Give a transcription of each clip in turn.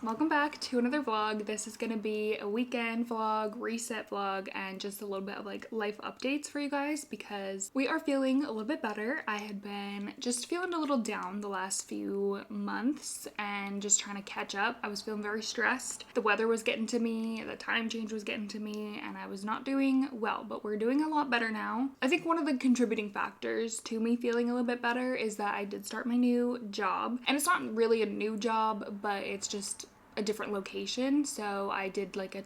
welcome back to another vlog. This is gonna be a weekend vlog, reset vlog, and just a little bit of like life updates for you guys because we are feeling a little bit better. I had been just feeling a little down the last few months and just trying to catch up. I was feeling very stressed. The weather was getting to me, the time change was getting to me, and I was not doing well, but we're doing a lot better now. I think one of the contributing factors to me feeling a little bit better is that I did start my new job, and it's not really a new job, but it's just a different location. So I did like a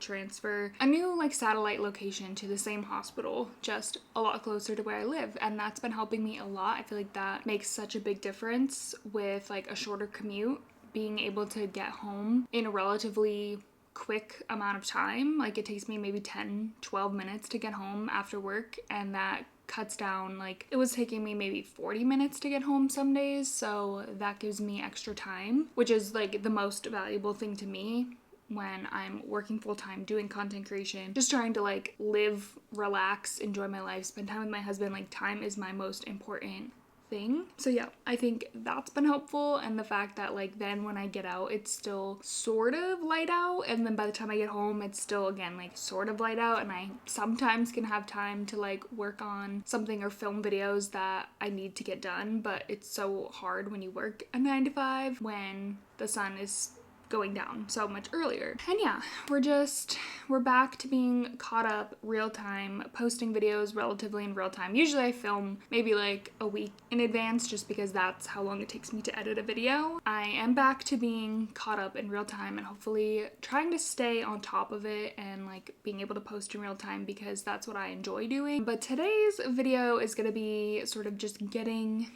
new like satellite location to the same hospital, just a lot closer to where I live, and that's been helping me a lot. I feel like that makes such a big difference with like a shorter commute, being able to get home in a relatively quick amount of time. Like it takes me maybe 10-12 minutes to get home after work, and that cuts down, like it was taking me maybe 40 minutes to get home some days, so that gives me extra time, which is like the most valuable thing to me when I'm working full-time doing content creation, just trying to like live, relax, enjoy my life, spend time with my husband. Like time is my most important thing. So yeah, I think that's been helpful, and the fact that like then when I get out it's still sort of light out, and then by the time I get home it's still again like sort of light out, and I sometimes can have time to like work on something or film videos that I need to get done. But it's so hard when you work a 9 to 5 when the sun is going down so much earlier. And yeah, we're back to being caught up real time, posting videos relatively in real time. Usually I film maybe like a week in advance just because that's how long it takes me to edit a video. I am back to being caught up in real time and hopefully trying to stay on top of it and like being able to post in real time because that's what I enjoy doing. But today's video is gonna be sort of just getting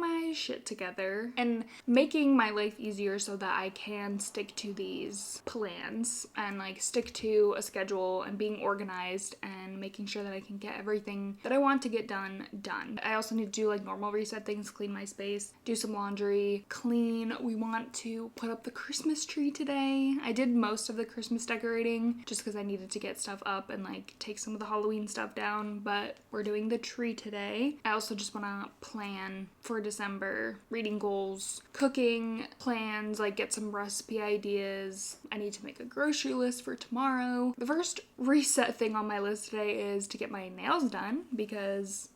my shit together and making my life easier so that I can stick to these plans and like stick to a schedule and being organized and making sure that I can get everything that I want to get done. I also need to do like normal reset things, clean my space, do some laundry, clean. We want to put up the Christmas tree today. I did most of the Christmas decorating just because I needed to get stuff up and like take some of the Halloween stuff down, but we're doing the tree today. I also just want to plan for December, reading goals, cooking plans, like get some recipe ideas. I need to make a grocery list for tomorrow. The first reset thing on my list today is to get my nails done because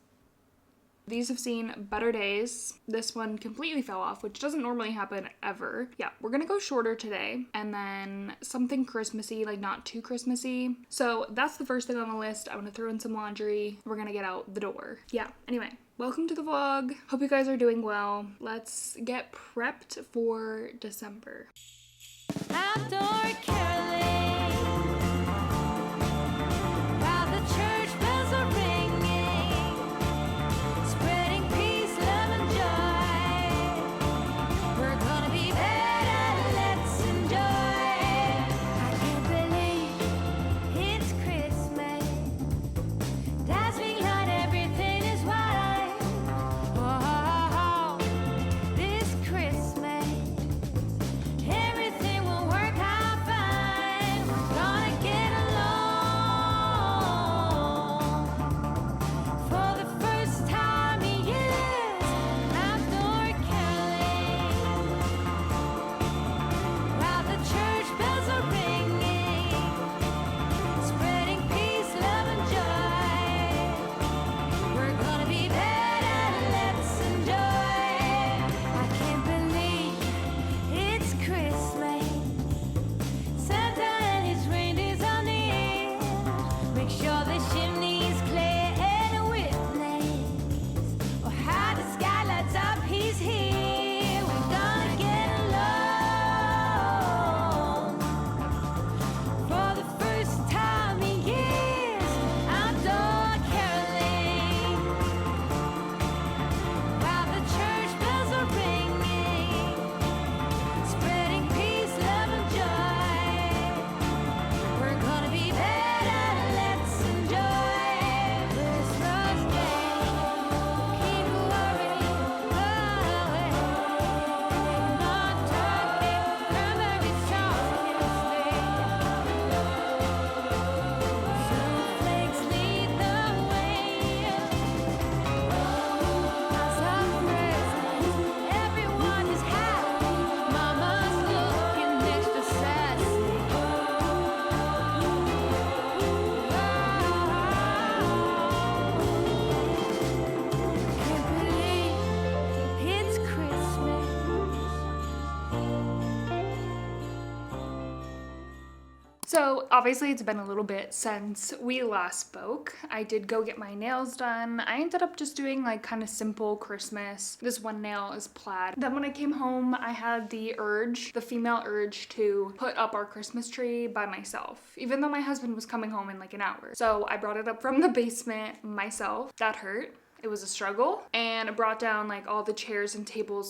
these have seen better days. This one completely fell off, which doesn't normally happen ever. Yeah, we're gonna go shorter today and then something Christmassy, like not too Christmassy. So that's the first thing on the list. I want to throw in some laundry. We're gonna get out the door. Yeah, anyway. Welcome to the vlog. Hope you guys are doing well. Let's get prepped for December. Outdoor caroling, while the church bells are ringing, spreading peace, love, and joy. We're gonna be better, let's enjoy. I can't believe it's Christmas. Dazzling light, everything is white. Oh, this Christmas, everything will work out fine. So obviously it's been a little bit since we last spoke. I did go get my nails done. I ended up just doing like kind of simple Christmas. This one nail is plaid. Then when I came home, I had the female urge to put up our Christmas tree by myself, even though my husband was coming home in like an hour. So I brought it up from the basement myself. That hurt. It was a struggle, and I brought down like all the chairs and table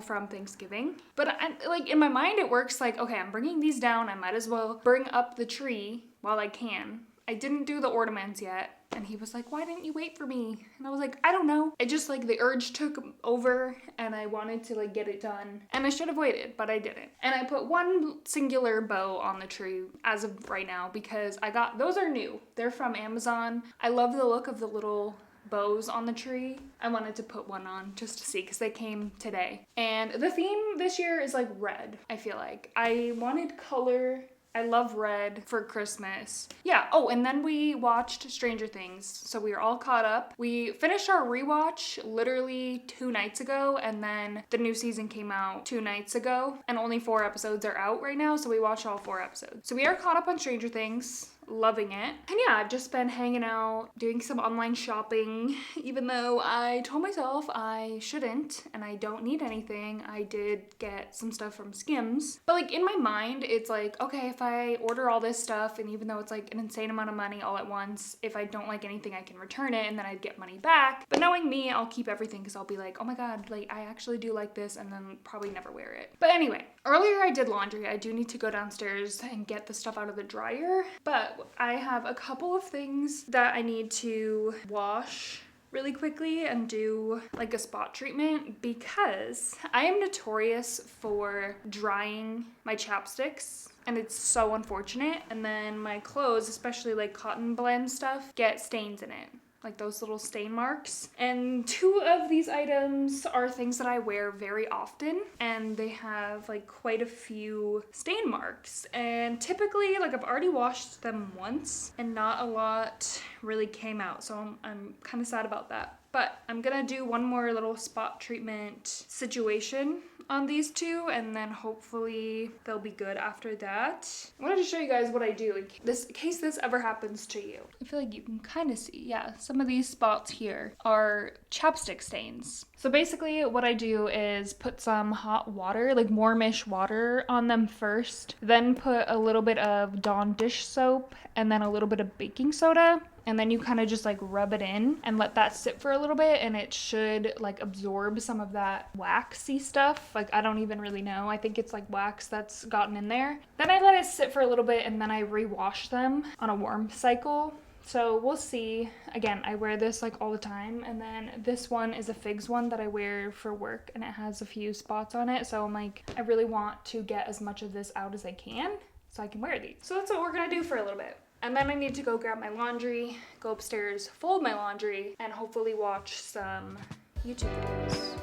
from Thanksgiving. But like in my mind it works like, okay, I'm bringing these down, I might as well bring up the tree while I can. I didn't do the ornaments yet. And he was like, why didn't you wait for me? And I was like, I don't know. It just like the urge took over and I wanted to like get it done. And I should have waited, but I didn't. And I put one singular bow on the tree as of right now because those are new. They're from Amazon. I love the look of the little bows on the tree. I wanted to put one on just to see because they came today. And the theme this year is like red, I feel like. I wanted color. I love red for Christmas. Yeah, oh, and then we watched Stranger Things. So we were all caught up. We finished our rewatch literally 2 nights ago, and then the new season came out 2 nights ago, and only 4 episodes are out right now, so we watched all 4 episodes. So we are caught up on Stranger Things. Loving it. And yeah, I've just been hanging out, doing some online shopping, even though I told myself I shouldn't and I don't need anything. I did get some stuff from Skims. But like in my mind, it's like, okay, if I order all this stuff and even though it's like an insane amount of money all at once, if I don't like anything, I can return it and then I'd get money back. But knowing me, I'll keep everything because I'll be like, oh my God, like I actually do like this and then probably never wear it. But anyway, earlier I did laundry. I do need to go downstairs and get the stuff out of the dryer, but I have a couple of things that I need to wash really quickly and do like a spot treatment because I am notorious for drying my chapsticks and it's so unfortunate. And then my clothes, especially like cotton blend stuff, get stains in it. Like those little stain marks. And 2 of these items are things that I wear very often and they have like quite a few stain marks. And typically like I've already washed them once and not a lot really came out. So I'm kind of sad about that. But I'm gonna do one more little spot treatment situation on these 2 and then hopefully they'll be good after that. I wanted to show you guys what I do in case this ever happens to you. I feel like you can kind of see, yeah, some of these spots here are chapstick stains. So basically what I do is put some hot water, like warmish water on them first, then put a little bit of Dawn dish soap and then a little bit of baking soda. And then you kind of just like rub it in and let that sit for a little bit and it should like absorb some of that waxy stuff. Like I don't even really know. I think it's like wax that's gotten in there. Then I let it sit for a little bit and then I rewash them on a warm cycle. So we'll see. Again, I wear this like all the time. And then this one is a Figs one that I wear for work and it has a few spots on it. So I'm like, I really want to get as much of this out as I can so I can wear these. So that's what we're gonna do for a little bit. And then I need to go grab my laundry, go upstairs, fold my laundry, and hopefully watch some YouTube videos.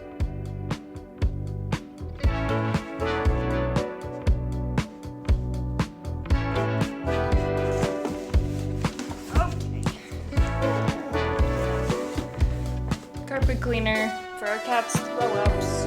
Okay. Carpet cleaner for our cat's throw-ups.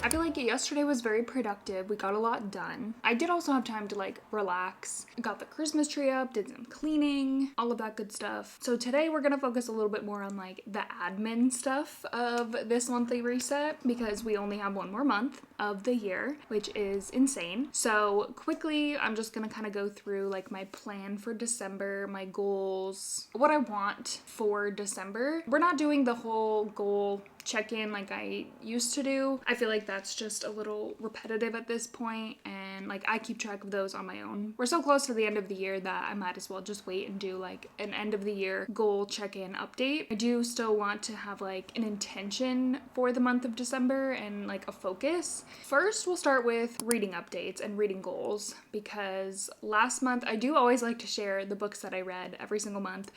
I feel like yesterday was very productive. We got a lot done. I did also have time to like relax. Got the Christmas tree up, did some cleaning, all of that good stuff. So today we're gonna focus a little bit more on like the admin stuff of this monthly reset because we only have 1 more month of the year, which is insane. So quickly, I'm just gonna kind of go through like my plan for December, my goals, what I want for December. We're not doing the whole goal check in like I used to do. I feel like that's just a little repetitive at this point, and like I keep track of those on my own. We're so close to the end of the year that I might as well just wait and do like an end of the year goal check-in update. I do still want to have like an intention for the month of December and like a focus. First, we'll start with reading updates and reading goals, because last month I do always like to share the books that I read every single month.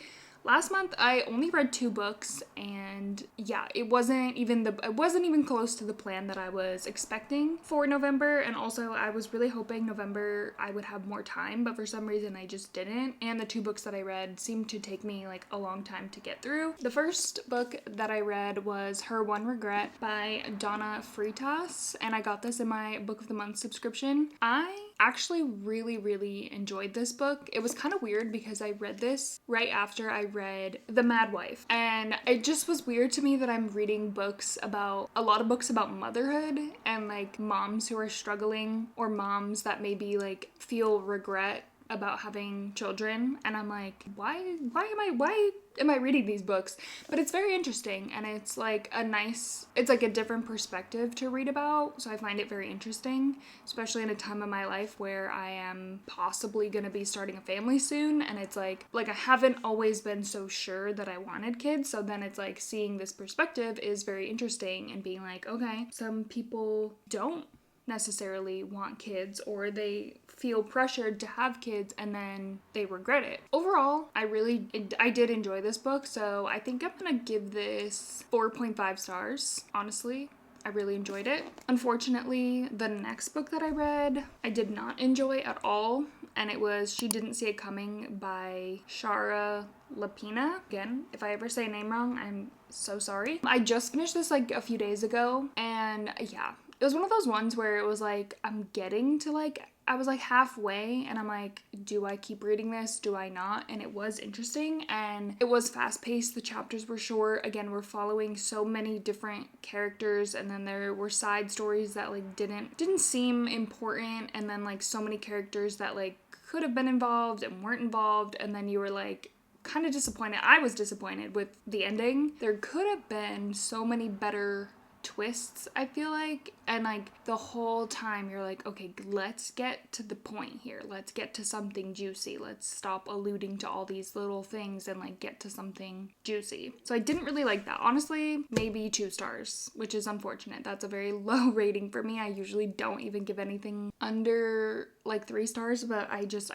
Last month I only read 2 books, and yeah, it wasn't even close to the plan that I was expecting for November. And also I was really hoping November I would have more time, but for some reason I just didn't. And the 2 books that I read seemed to take me like a long time to get through. The first book that I read was Her One Regret by Donna Freitas, and I got this in my Book of the Month subscription. I actually really enjoyed this book. It was kind of weird because I read this right after I read The Mad Wife, and it just was weird to me that I'm reading a lot of books about motherhood and like moms who are struggling, or moms that maybe like feel regret about having children, and I'm like, why am I reading these books? But it's very interesting, and it's like a different perspective to read about, so I find it very interesting, especially in a time of my life where I am possibly going to be starting a family soon, and it's like I haven't always been so sure that I wanted kids, so then it's like seeing this perspective is very interesting, and being like, okay, some people don't necessarily want kids, or they feel pressured to have kids and then they regret it. Overall, I did enjoy this book, so I think I'm gonna give this 4.5 stars. Honestly, I really enjoyed it. Unfortunately, the next book that I read, I did not enjoy at all, and it was She Didn't See It Coming by Shara Lapina. Again, if I ever say a name wrong, I'm so sorry. I just finished this like a few days ago, and yeah, it was one of those ones where it was like, I was like halfway, and I'm like, do I keep reading this? Do I not? And it was interesting, and it was fast paced. The chapters were short. Again, we're following so many different characters, and then there were side stories that like didn't seem important, and then like so many characters that like could have been involved and weren't involved, and then you were like kind of disappointed. I was disappointed with the ending. There could have been so many better twists, I feel like, and like the whole time you're like, okay, let's get to the point here, let's get to something juicy, let's stop alluding to all these little things and like get to something juicy. So I didn't really like that. Honestly, maybe 2 stars, which is unfortunate. That's a very low rating for me. I usually don't even give anything under like 3 stars, but I did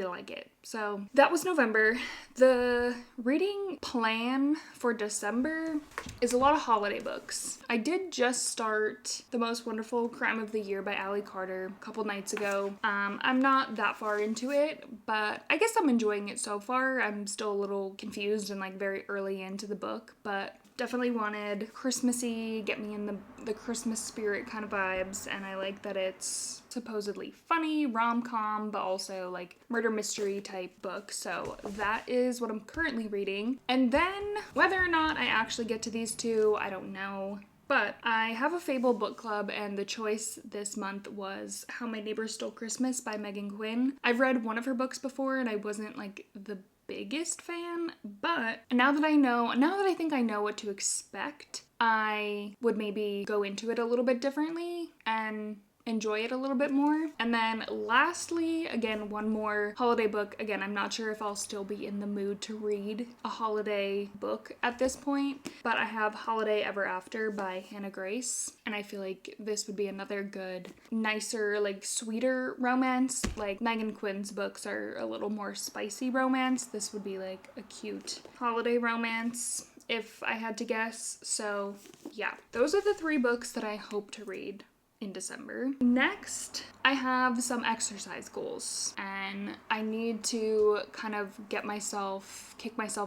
like it. So that was November. The reading plan for December is a lot of holiday books. I did just start The Most Wonderful Crime of the Year by Allie Carter a couple nights ago. I'm not that far into it, but I guess I'm enjoying it so far. I'm still a little confused and like very early into the book, but definitely wanted Christmassy, get me in the Christmas spirit kind of vibes, and I like that it's supposedly funny, rom-com, but also like murder mystery type book. So that is what I'm currently reading. And then whether or not I actually get to these 2, I don't know. But I have a Fable book club, and the choice this month was How My Neighbor Stole Christmas by Megan Quinn. I've read one of her books before, and I wasn't like the biggest fan, but now that I think I know what to expect, I would maybe go into it a little bit differently and enjoy it a little bit more. And then lastly, again, one more holiday book. Again, I'm not sure if I'll still be in the mood to read a holiday book at this point, but I have Holiday Ever After by Hannah Grace, and I feel like this would be another good, nicer, like sweeter romance. Like Megan Quinn's books are a little more spicy romance. This would be like a cute holiday romance, if I had to guess. So yeah, those are the 3 books that I hope to read in December. Next, I have some exercise goals, and I need to kind of kick myself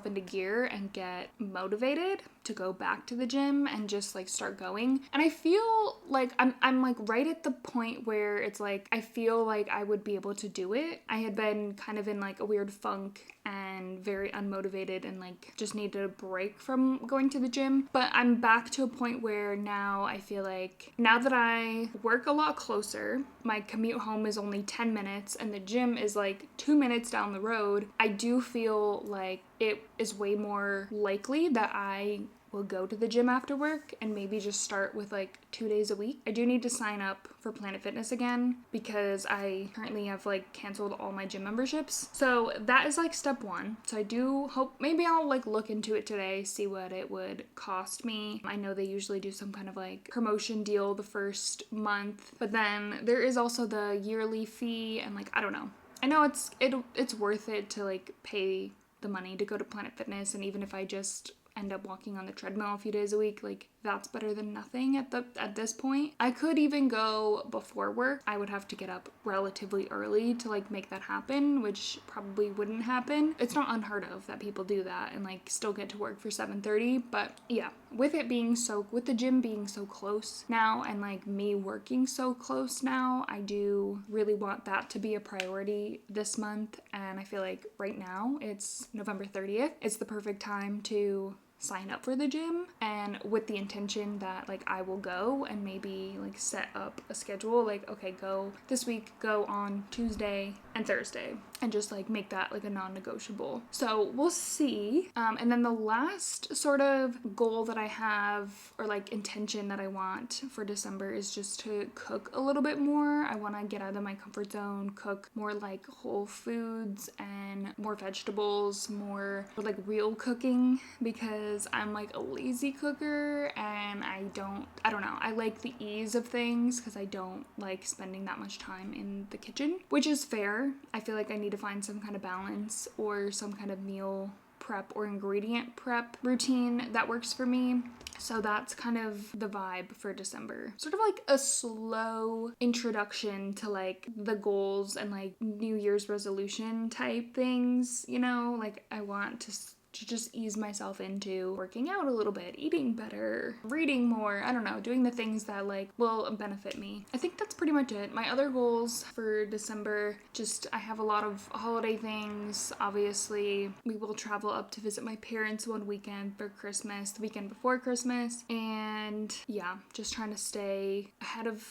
into gear and get motivated to go back to the gym and just like start going. And I feel like I'm like right at the point where it's like I feel like I would be able to do it. I had been kind of in like a weird funk and very unmotivated and like just needed a break from going to the gym. But I'm back to a point where now I feel like now that I work a lot closer, my commute home is only 10 minutes and the gym is like 2 minutes down the road, I do feel like it is way more likely that I will go to the gym after work and maybe just start with like 2 days a week. I do need to sign up for Planet Fitness again because I currently have like canceled all my gym memberships. So that is like step one. So I do hope, maybe I'll like look into it today, see what it would cost me. I know they usually do some kind of like promotion deal the first month, but then there is also the yearly fee, and like, I don't know. I know it's worth it to like pay the money to go to Planet Fitness, and even if I just end up walking on the treadmill a few days a week, like that's better than nothing at this point. I could even go before work. I would have to get up relatively early to like make that happen, which probably wouldn't happen. It's not unheard of that people do that and like still get to work for 7:30, but yeah, with the gym being so close now and like me working so close now, I do really want that to be a priority this month. And I feel like right now it's November 30th. It's the perfect time to sign up for the gym, and with the intention that like I will go and maybe like set up a schedule, like okay, go this week, go on Tuesday and Thursday, and just like make that like a non-negotiable. So we'll see. And then the last sort of goal that I have, or like intention that I want for December, is just to cook a little bit more. I want to get out of my comfort zone, cook more like whole foods and more vegetables, more like real cooking, because I'm like a lazy cooker and I don't know. I like the ease of things because I don't like spending that much time in the kitchen, which is fair. I feel like I need to find some kind of balance or some kind of meal prep or ingredient prep routine that works for me. So that's kind of the vibe for December. Sort of like a slow introduction to like the goals and like New Year's resolution type things, you know, like I want to just ease myself into working out a little bit, eating better, reading more, I don't know, doing the things that like will benefit me. I think that's pretty much it. My other goals for December, just I have a lot of holiday things. Obviously, we will travel up to visit my parents one weekend for Christmas, the weekend before Christmas, and yeah, just trying to stay ahead of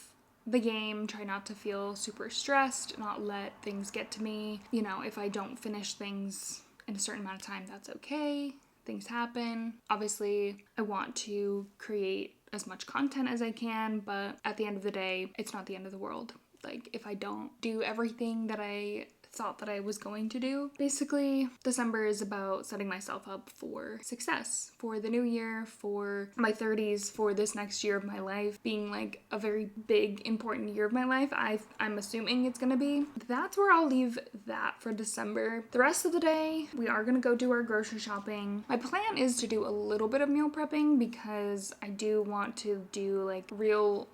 the game, try not to feel super stressed, not let things get to me. You know, if I don't finish things in a certain amount of time, that's okay. Things happen. Obviously, I want to create as much content as I can, but at the end of the day, it's not the end of the world. Like, if I don't do everything that I thought that I was going to do. Basically, December is about setting myself up for success, for the new year, for my 30s, for this next year of my life being like a very big, important year of my life. I'm assuming it's gonna be. That's where I'll leave that for December. The rest of the day, we are gonna go do our grocery shopping. My plan is to do a little bit of meal prepping because I do want to do like real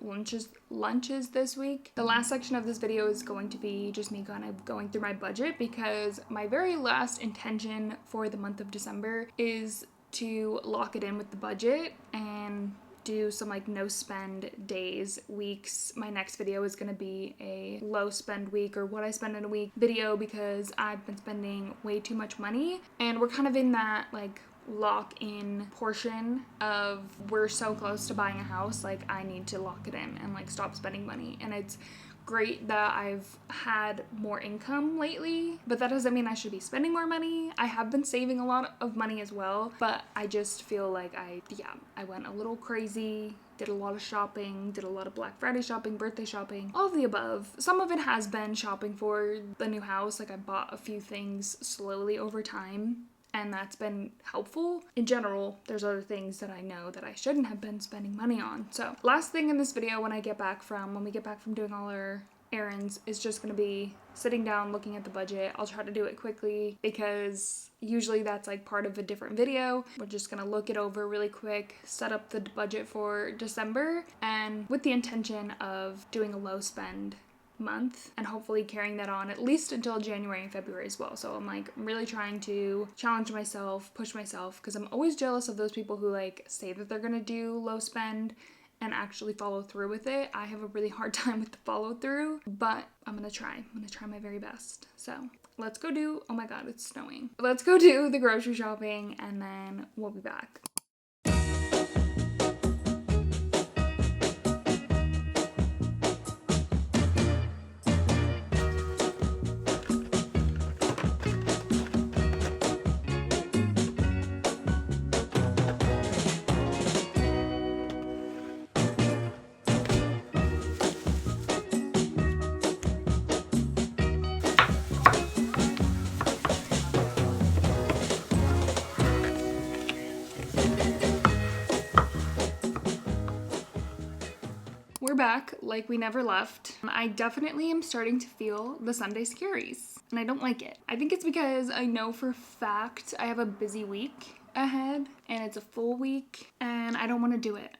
lunches this week. The last section of this video is going to be just me kind of going through my budget, because my very last intention for the month of December is to lock it in with the budget and do some like no spend days, weeks. My next video is going to be a low spend week, or what I spend in a week video, because I've been spending way too much money, and we're kind of in that like lock-in portion of we're so close to buying a house, like I need to lock it in and like stop spending money. And it's great that I've had more income lately, but that doesn't mean I should be spending more money. I have been saving a lot of money as well, but I just feel like I went a little crazy, did a lot of shopping, did a lot of Black Friday shopping, birthday shopping, all of the above. Some of it has been shopping for the new house, like I bought a few things slowly over time, and that's been helpful. In general, there's other things that I know that I shouldn't have been spending money on. So last thing in this video when we get back from doing all our errands is just gonna be sitting down, looking at the budget. I'll try to do it quickly because usually that's like part of a different video. We're just gonna look it over really quick, set up the budget for December, and with the intention of doing a low spend month and hopefully carrying that on at least until January and February as well. So I'm really trying to challenge myself, push myself, because I'm always jealous of those people who like say that they're gonna do low spend and actually follow through with it. I have a really hard time with the follow through, but I'm gonna try my very best. So let's go do, oh my god, it's snowing. Let's go do the grocery shopping and then we'll be back. back like we never left. I definitely am starting to feel the Sunday scaries, and I don't like it. I think it's because I know for a fact I have a busy week ahead and it's a full week and I don't want to do it.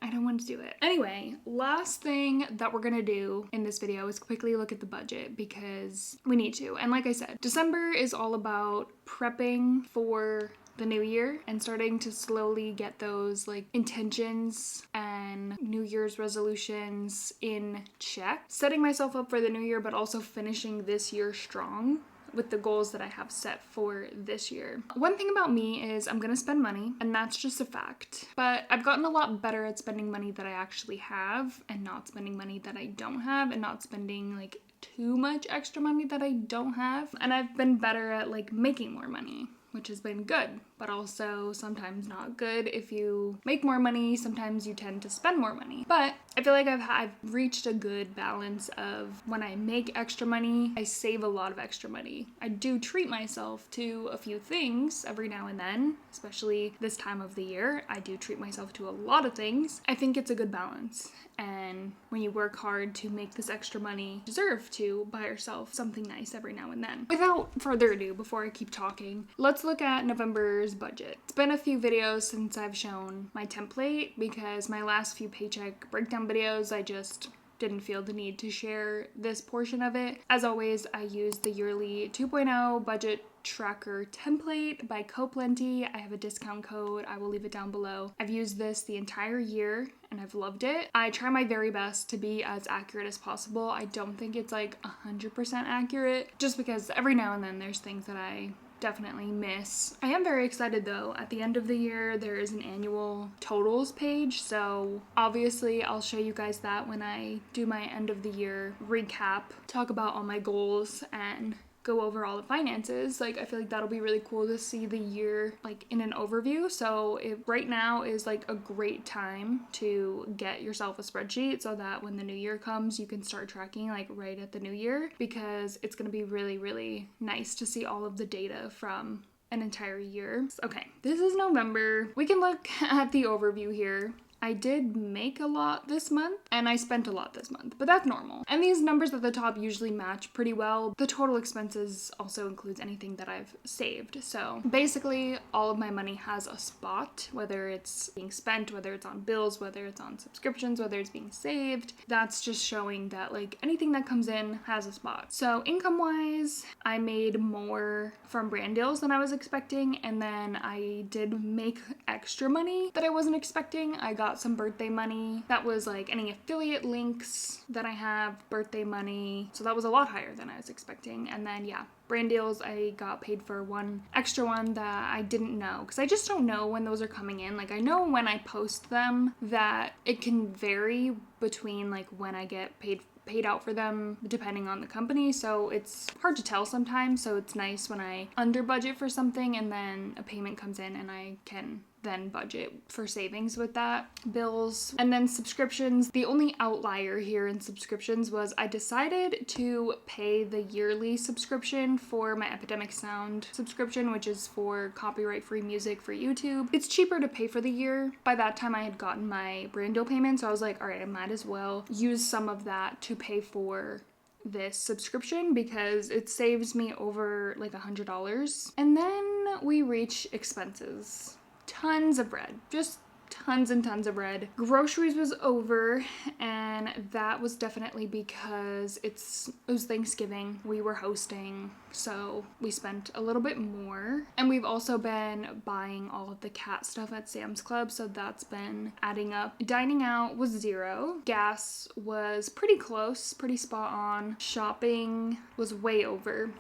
Anyway, last thing that we're gonna do in this video is quickly look at the budget because we need to. And like I said, December is all about prepping for the new year and starting to slowly get those like intentions and New Year's resolutions in check. Setting myself up for the new year, but also finishing this year strong with the goals that I have set for this year. One thing about me is I'm gonna spend money, and that's just a fact. But I've gotten a lot better at spending money that I actually have and not spending money that I don't have and not spending like too much extra money that I don't have. And I've been better at like making more money, which has been good, but also sometimes not good. If you make more money, sometimes you tend to spend more money. But I feel like I've reached a good balance of when I make extra money, I save a lot of extra money. I do treat myself to a few things every now and then, especially this time of the year. I do treat myself to a lot of things. I think it's a good balance. And when you work hard to make this extra money, you deserve to buy yourself something nice every now and then. Without further ado, before I keep talking, let's look at November's budget. It's been a few videos since I've shown my template because my last few paycheck breakdown videos, I just didn't feel the need to share this portion of it. As always, I use the yearly 2.0 budget tracker template by Coplenty. I have a discount code. I will leave it down below. I've used this the entire year and I've loved it. I try my very best to be as accurate as possible. I don't think it's like 100% accurate just because every now and then there's things that I definitely miss. I am very excited though. At the end of the year, there is an annual totals page. So obviously I'll show you guys that when I do my end of the year recap, talk about all my goals and go over all the finances. Like I feel like that'll be really cool to see the year like in an overview. So right now is like a great time to get yourself a spreadsheet so that when the new year comes you can start tracking like right at the new year, because it's going to be really, really nice to see all of the data from an entire year. Okay, this is November. We can look at the overview here. I did make a lot this month and I spent a lot this month, but that's normal. And these numbers at the top usually match pretty well. The total expenses also includes anything that I've saved. So basically all of my money has a spot, whether it's being spent, whether it's on bills, whether it's on subscriptions, whether it's being saved. That's just showing that like anything that comes in has a spot. So income wise, I made more from brand deals than I was expecting. And then I did make extra money that I wasn't expecting. I got some birthday money. That was like any affiliate links that I have, birthday money. So that was a lot higher than I was expecting. And then yeah, brand deals, I got paid for one extra one that I didn't know because I just don't know when those are coming in. Like I know when I post them that it can vary between like when I get paid out for them depending on the company, so it's hard to tell sometimes. So it's nice when I under budget for something and then a payment comes in and I can then budget for savings with that. Bills and then subscriptions. The only outlier here in subscriptions was I decided to pay the yearly subscription for my Epidemic Sound subscription, which is for copyright free music for YouTube. It's cheaper to pay for the year. By that time I had gotten my brand deal payment, so I was like, all right, I might as well use some of that to pay for this subscription because it saves me over like $100. And then we reach expenses. Tons of bread, just tons and tons of bread. Groceries was over, and that was definitely because it was Thanksgiving. We were hosting, so we spent a little bit more. And we've also been buying all of the cat stuff at Sam's Club, so that's been adding up. Dining out was $0. Gas was pretty close, pretty spot on. Shopping was way over.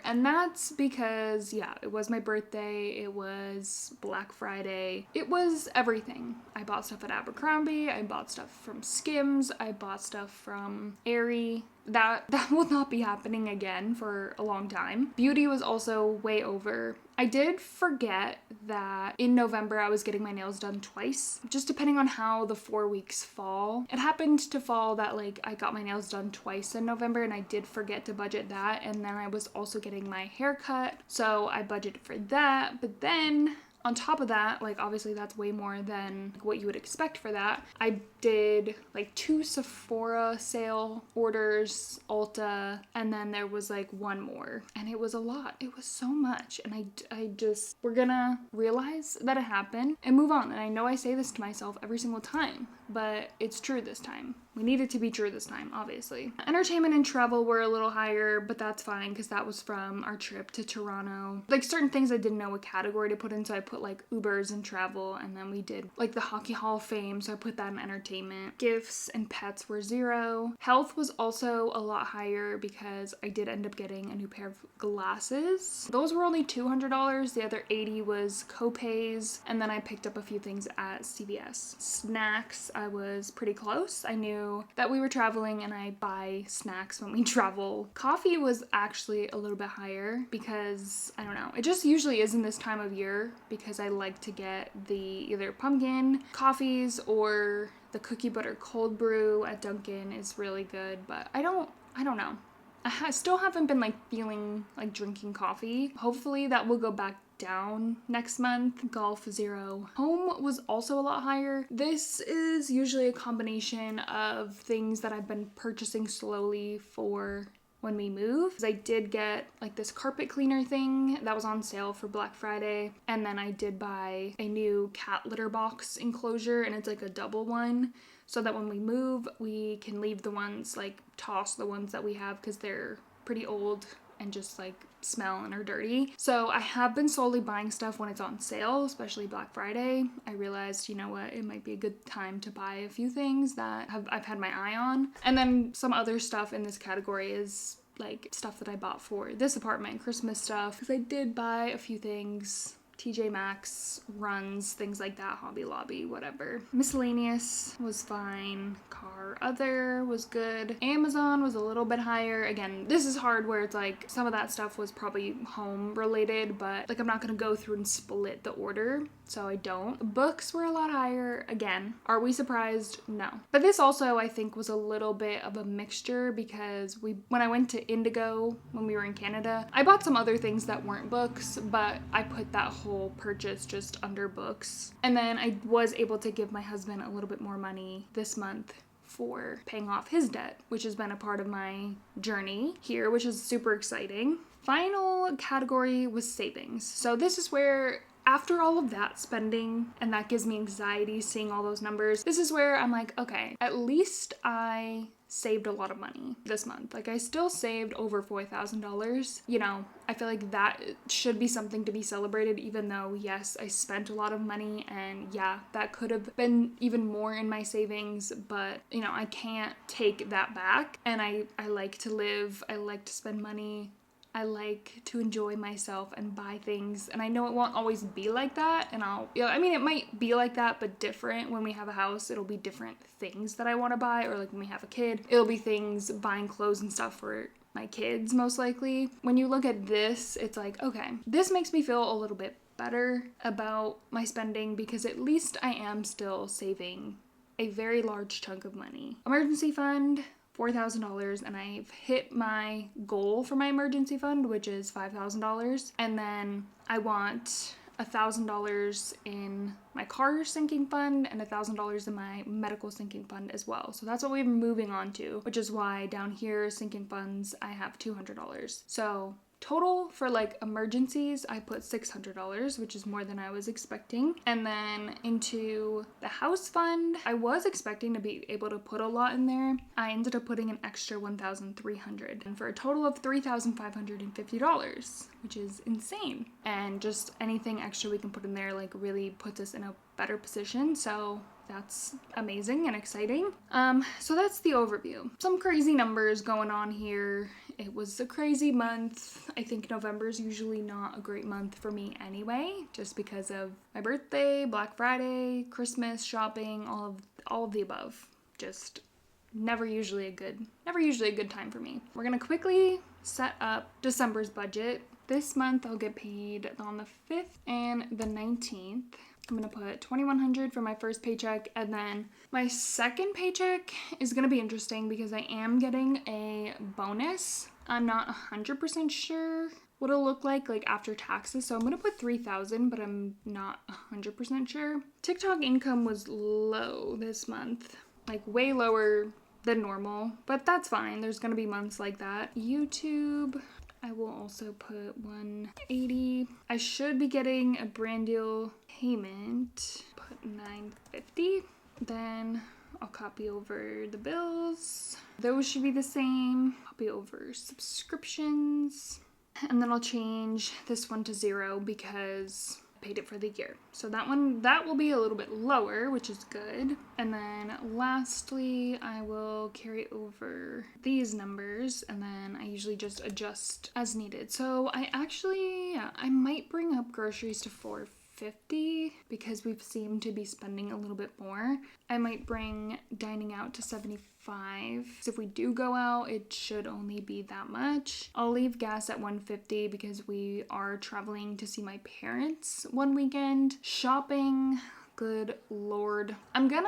And that's because yeah, it was my birthday, it was Black Friday, it was everything. I bought stuff at Abercrombie, I bought stuff from Skims, I bought stuff from Aerie. That will not be happening again for a long time. Beauty was also way over. I did forget that in November I was getting my nails done twice, just depending on how the 4 weeks fall. It happened to fall that like I got my nails done twice in November and I did forget to budget that, and then I was also getting my hair cut, so I budgeted for that, but then On top of that, like obviously that's way more than what you would expect for that. I did like 2 Sephora sale orders, Ulta, and then there was like one more. And it was a lot. It was so much. And I just, we're gonna realize that it happened and move on. And I know I say this to myself every single time, but it's true this time. We need it to be true this time, obviously. Entertainment and travel were a little higher, but that's fine because that was from our trip to Toronto. Like certain things I didn't know what category to put in, so I put like Ubers and travel, and then we did like the Hockey Hall of Fame, so I put that in entertainment. Gifts and pets were 0. Health was also a lot higher because I did end up getting a new pair of glasses. Those were only $200. The other 80 was co-pays, and then I picked up a few things at CVS. Snacks, I was pretty close. I knew that we were traveling and I buy snacks when we travel. Coffee was actually a little bit higher because, I don't know, it just usually is in this time of year because I like to get the either pumpkin coffees or the cookie butter cold brew at Dunkin' is really good, but I don't know. I still haven't been like feeling like drinking coffee. Hopefully that will go back down next month. Golf 0. Home was also a lot higher. This is usually a combination of things that I've been purchasing slowly for when we move. I did get like this carpet cleaner thing that was on sale for Black Friday, and then I did buy a new cat litter box enclosure, and it's like a double one, so that when we move we can leave the ones, like toss the ones that we have because they're pretty old and just like smell and are dirty. So I have been slowly buying stuff when it's on sale, especially Black Friday. I realized, you know what, it might be a good time to buy a few things that I've had my eye on. And then some other stuff in this category is like stuff that I bought for this apartment, Christmas stuff, because I did buy a few things. TJ Maxx, Runs, things like that, Hobby Lobby, whatever. Miscellaneous was fine. Car other was good. Amazon was a little bit higher. Again, this is hard where it's like some of that stuff was probably home related, but like I'm not gonna go through and split the order, so I don't. Books were a lot higher. Again, are we surprised? No. But this also I think was a little bit of a mixture because when I went to Indigo when we were in Canada, I bought some other things that weren't books, but I put that whole purchase just under books. And then I was able to give my husband a little bit more money this month for paying off his debt, which has been a part of my journey here, which is super exciting. Final category was savings. So this is where after all of that spending, and that gives me anxiety seeing all those numbers, this is where I'm like, okay, at least I saved a lot of money this month. Like I still saved over $4,000. You know, I feel like that should be something to be celebrated, even though yes, I spent a lot of money and yeah, that could have been even more in my savings, but you know, I can't take that back. And I like to live, I like to spend money. I like to enjoy myself and buy things, and I know it won't always be like that, and it might be like that, but different. When we have a house, it'll be different things that I want to buy, or like when we have a kid, it'll be things, buying clothes and stuff for my kids, most likely. When you look at this, it's like, okay, this makes me feel a little bit better about my spending because at least I am still saving a very large chunk of money. Emergency fund, $4,000, and I've hit my goal for my emergency fund, which is $5,000. And then I want $1,000 in my car sinking fund and $1,000 in my medical sinking fund as well. So that's what we've been moving on to, which is why down here, sinking funds, I have $200. So total for like emergencies, I put $600, which is more than I was expecting. And then into the house fund, I was expecting to be able to put a lot in there. I ended up putting an extra $1,300, and for a total of $3,550, which is insane. And just anything extra we can put in there like really puts us in a better position. So that's amazing and exciting. So that's the overview. Some crazy numbers going on here. It was a crazy month. I think November is usually not a great month for me anyway, just because of my birthday, Black Friday, Christmas shopping, all of the above. Just never usually a good time for me. We're gonna quickly set up December's budget. This month I'll get paid on the 5th and the 19th. I'm gonna put $2,100 for my first paycheck, and then my second paycheck is gonna be interesting because I am getting a bonus. I'm not 100% sure what it'll look like after taxes. So I'm gonna put 3,000, but I'm not 100% sure. TikTok income was low this month, like way lower than normal, but that's fine. There's gonna be months like that. YouTube, I will also put 180. I should be getting a brand deal payment, put 950. Then I'll copy over the bills. Those should be the same. Copy over subscriptions. And then I'll change this one to 0 because I paid it for the year. So that will be a little bit lower, which is good. And then lastly, I will carry over these numbers, and then I usually just adjust as needed. So I might bring up groceries to 450 because we've seemed to be spending a little bit more. I might bring dining out to 75. So if we do go out, it should only be that much. I'll leave gas at 150 because we are traveling to see my parents one weekend. Shopping, good lord. I'm gonna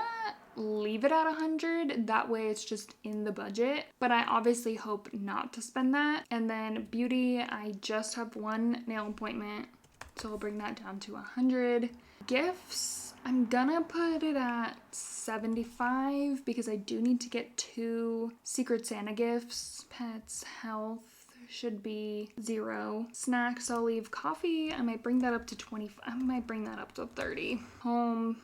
leave it at 100. That way it's just in the budget. But I obviously hope not to spend that. And then beauty, I just have one nail appointment, so I'll bring that down to 100. Gifts, I'm gonna put it at 75 because I do need to get 2 Secret Santa gifts. Pets, health should be 0. Snacks, I'll leave coffee. I might bring that up to 20. I might bring that up to 30. Home,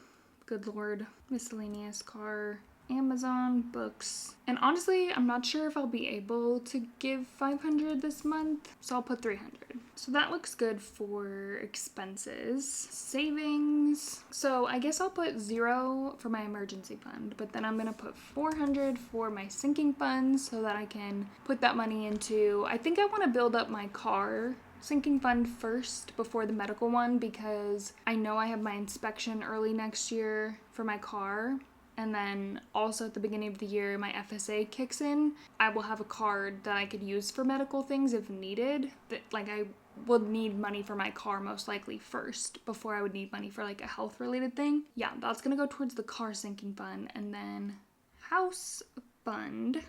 good lord. Miscellaneous, car, Amazon, books. And honestly, I'm not sure if I'll be able to give 500 this month, so I'll put 300. So that looks good for expenses. Savings. So I guess I'll put 0 for my emergency fund, but then I'm gonna put 400 for my sinking funds so that I can put that money into, I think I want to build up my car sinking fund first before the medical one because I know I have my inspection early next year for my car. And then also at the beginning of the year, my FSA kicks in. I will have a card that I could use for medical things if needed. I would need money for my car most likely first before I would need money for a health related thing. Yeah, that's gonna go towards the car sinking fund. And then house fund,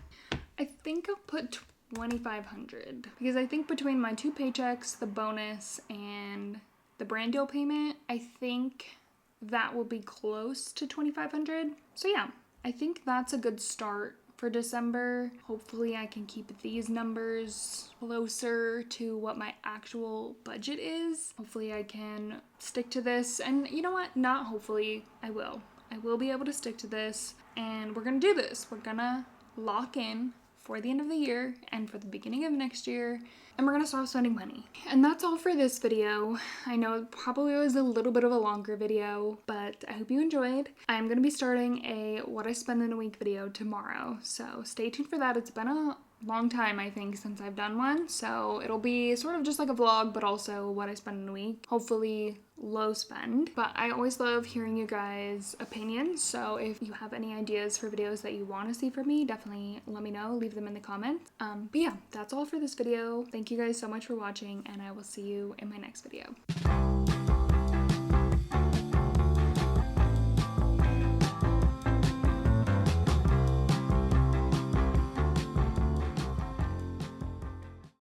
I think I'll put 2,500 because I think between my 2 paychecks, the bonus, and the brand deal payment, I think that will be close to 2,500. So yeah, I think that's a good start for December. Hopefully I can keep these numbers closer to what my actual budget is. Hopefully I can stick to this, and you know what? Not hopefully, I will. I will be able to stick to this, and we're gonna do this. We're gonna lock in for the end of the year and for the beginning of next year, and we're gonna start spending money. And that's all for this video. I know it probably was a little bit of a longer video, but I hope you enjoyed. I'm gonna be starting a what I spend in a week video tomorrow, so stay tuned for that. It's been a long time, I think, since I've done one, so it'll be sort of just like a vlog, but also what I spend in a week. Hopefully low spend, but I always love hearing you guys' opinions, so if you have any ideas for videos that you want to see from me, definitely let me know. Leave them in the comments. But yeah, that's all for this video. Thank you guys so much for watching, and I will see you in my next video.